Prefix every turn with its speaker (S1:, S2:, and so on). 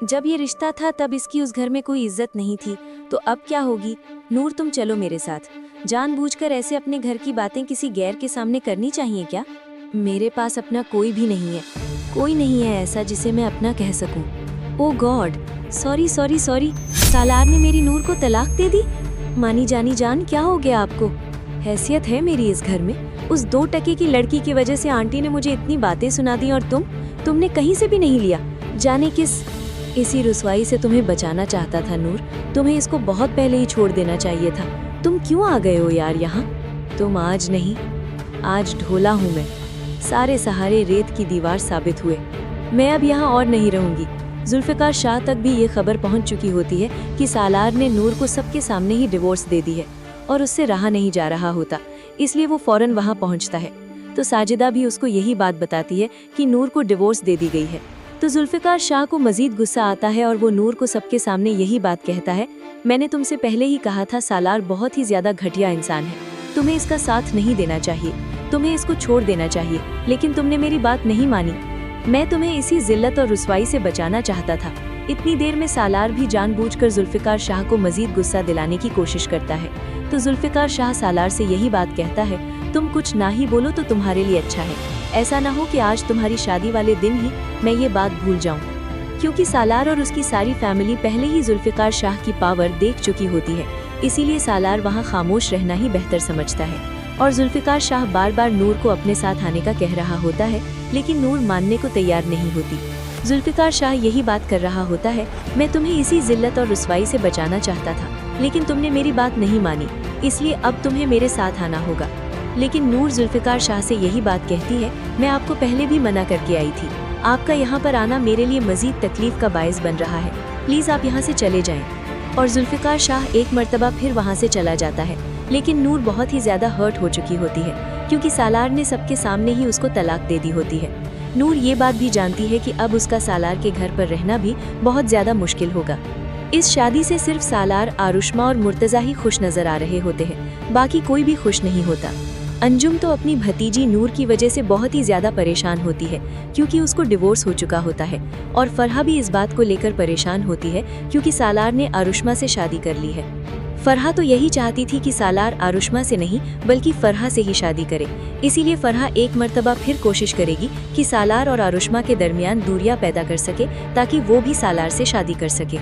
S1: जब ये रिश्ता था तब इसकी उस घर में कोई इज्जत नहीं थी, तो अब क्या होगी? नूर, तुम चलो मेरे साथ। जानबूझकर ऐसे अपने घर की बातें किसी गैर के सामने करनी चाहिए क्या? मेरे पास अपना कोई भी नहीं है, कोई नहीं है ऐसा जिसे मैं अपना कह सकूं। ओ गॉड, सॉरी सॉरी सॉरी। सालार ने मेरी नूर को तलाक दे दी। मानी जानी जान, क्या हो गया आपको? हैसियत है मेरी इस घर में? उस 2 टके की लड़की की वजह से आंटी ने मुझे इतनी बातें सुना दी, और तुमने कहीं से भी नहीं लिया। जाने किस इसी रुसवाई से तुम्हें बचाना चाहता था नूर। तुम्हें इसको बहुत पहले ही छोड़ देना चाहिए था। तुम क्यों आ गए हो यार यहाँ? तुम आज नहीं, आज ढोला हूँ मैं। सारे सहारे रेत की दीवार साबित हुए। मैं अब यहाँ और नहीं रहूंगी। जुल्फ़िकार शाह तक भी ये खबर पहुँच चुकी होती है कि सालार ने नूर को सबके सामने ही डिवोर्स दे दी है, और उससे रहा नहीं जा रहा होता, इसलिए वो फौरन वहाँ पहुँचता है। तो साजिदा भी उसको यही बात बताती है कि नूर को डिवोर्स दे दी गई है। तो जुल्फ़िकार शाह को मजीद गुस्सा आता है और वो नूर को सबके सामने यही बात कहता है, मैंने तुमसे पहले ही कहा था सालार बहुत ही ज्यादा घटिया इंसान है। तुम्हें इसका साथ नहीं देना चाहिए, तुम्हें इसको छोड़ देना चाहिए, लेकिन तुमने मेरी बात नहीं मानी। मैं तुम्हें इसी जिल्लत और रुसवाई से बचाना चाहता था। इतनी देर में सालार भी जानबूझकर जुल्फ़िकार शाह को मजीद गुस्सा दिलाने की कोशिश करता है। तो जुल्फ़िकार शाह सालार से यही बात कहता है, तुम कुछ ना ही बोलो तो तुम्हारे लिए अच्छा है। ऐसा ना हो कि आज तुम्हारी शादी वाले दिन ही मैं ये बात भूल जाऊं। क्योंकि सालार और उसकी सारी फैमिली पहले ही जुल्फ़िकार शाह की पावर देख चुकी होती है, इसीलिए सालार वहाँ खामोश रहना ही बेहतर समझता है। और जुल्फ़िकार शाह बार बार नूर को अपने साथ आने का कह रहा होता है, लेकिन नूर मानने को तैयार नहीं होती। जुल्फ़िकार शाह यही बात कर रहा होता है, मैं तुम्हें इसी जिल्लत और रुसवाई से बचाना चाहता था, लेकिन तुमने मेरी बात नहीं मानी, इसलिए अब तुम्हें मेरे साथ आना होगा। लेकिन नूर जुल्फ़िकार शाह से यही बात कहती है, मैं आपको पहले भी मना करके आई थी, आपका यहाँ पर आना मेरे लिए मजीद तकलीफ का बायस बन रहा है, प्लीज़ आप यहाँ से चले जाएं। और जुल्फ़िकार शाह एक मर्तबा फिर वहाँ से चला जाता है, लेकिन नूर बहुत ही ज़्यादा हर्ट हो चुकी होती है, क्योंकि सालार ने सबके सामने ही उसको तलाक दे दी होती है। नूर ये बात भी जानती है कि अब उसका सालार के घर पर रहना भी बहुत ज़्यादा मुश्किल होगा। इस शादी से सिर्फ सालार, आरुष्मा और मुर्तज़ा ही खुश नज़र आ रहे होते हैं, बाकी कोई भी खुश नहीं होता। अंजुम तो अपनी भतीजी नूर की वजह से बहुत ही ज्यादा परेशान होती है, क्योंकि उसको डिवोर्स हो चुका होता है। और फरहा भी इस बात को लेकर परेशान होती है, क्योंकि सालार ने आरुष्मा से शादी कर ली है। फरहा तो यही चाहती थी कि सालार आरुष्मा से नहीं बल्कि फरहा से ही शादी करे, इसीलिए फरहा एक मर्तबा फिर कोशिश करेगी कि सालार और आरुष्मा के दरमियान दूरियां पैदा कर सके, ताकि वो भी सालार से शादी कर सके।